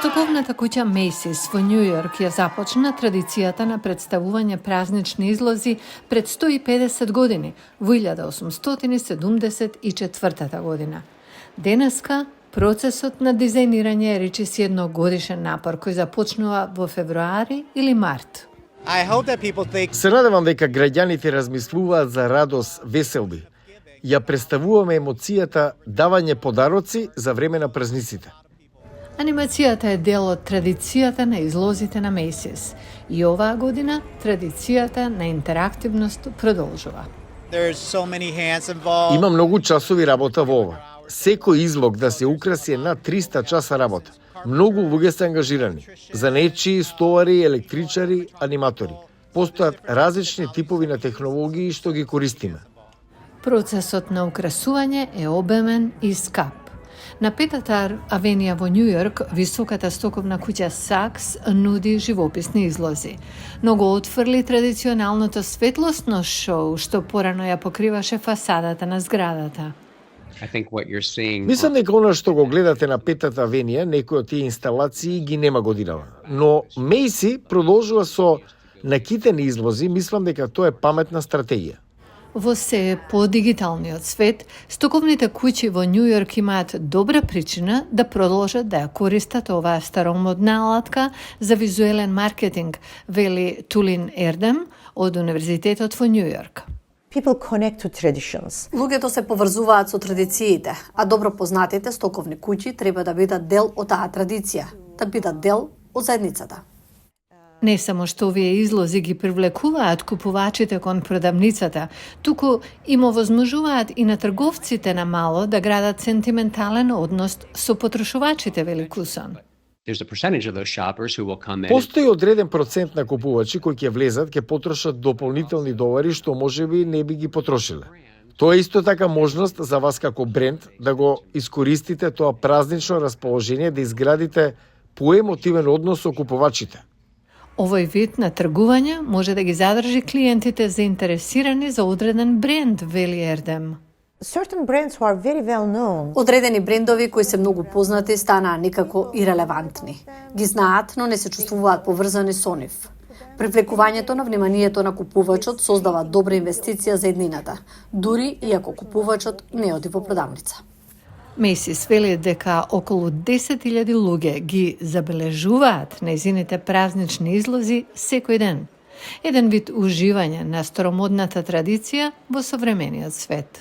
Стоковната куќа Macy's во Њу Јорк ја започна традицијата на представување празнични излози пред 150 години, во 1874 година. Денеска, процесот на дизајнирање е речиси едногодишен напор кој започнува во февруари или март. Се надевам дека граѓаните размислуваат за радост, веселби. Ја представуваме емоцијата давање подароци за време на празниците. Анимацијата е дел од традицијата на излозите на Macy's и оваа година традицијата на интерактивност продолжува. Има многу часови работа во ова. Секој излог да се украси е над 300 часа работа. Многу луѓе се ангажирани. Занечи, стовари, електричари, аниматори. Постојат различни типови на технологии што ги користиме. Процесот на украсување е обемен и скап. На Петата авенија во Њу Јорк, високата стоковна куќа Сакс нуди живописни излози, но го отфрли традиционалното светлосно шоу што порано ја покриваше фасадата на зградата. Мислам дека она што го гледате на Петата авенија, некои од тие инсталации ги нема годинава. Но Мейси продолжува со накитени излози, мислам дека тоа е паметна стратегија. Во се по-дигиталниот свет, стоковните куќи во Њу Јорк имаат добра причина да продолжат да ја користат оваа старомодна алатка за визуелен маркетинг, вели Тулин Ердем од Универзитетот во Њу Јорк. Луѓето се поврзуваат со традициите, а добро познатите стоковни куќи треба да бидат дел од таа традиција, да бидат дел од заедницата. Не само што овие излози ги привлекуваат купувачите кон продавницата, туку им овозможуваат и на трговците на мало да градат сентиментален однос со потрошувачите, вели Кусон. Постои одреден процент на купувачи кои ќе влезат, ќе потрошат дополнителни долари што можеби не би ги потрошиле. Тоа е исто така можност за вас како бренд да го искористите тоа празнично расположение, да изградите поемотивен однос со купувачите. Овој вид на тргување може да ги задржи клиентите заинтересирани за одреден бренд, вели Ердем. Одредени брендови кои се многу познати станаа некако ирелевантни. Ги знаат, но не се чувствуваат поврзани со нив. Привлекувањето на вниманието на купувачот создава добра инвестиција за еднината, дури и ако купувачот не оди во продавница. Macy's вели дека околу 10.000 луѓе ги забележуваат нејзините празнични излози секој ден. Еден вид уживање на старомодната традиција во современиот свет.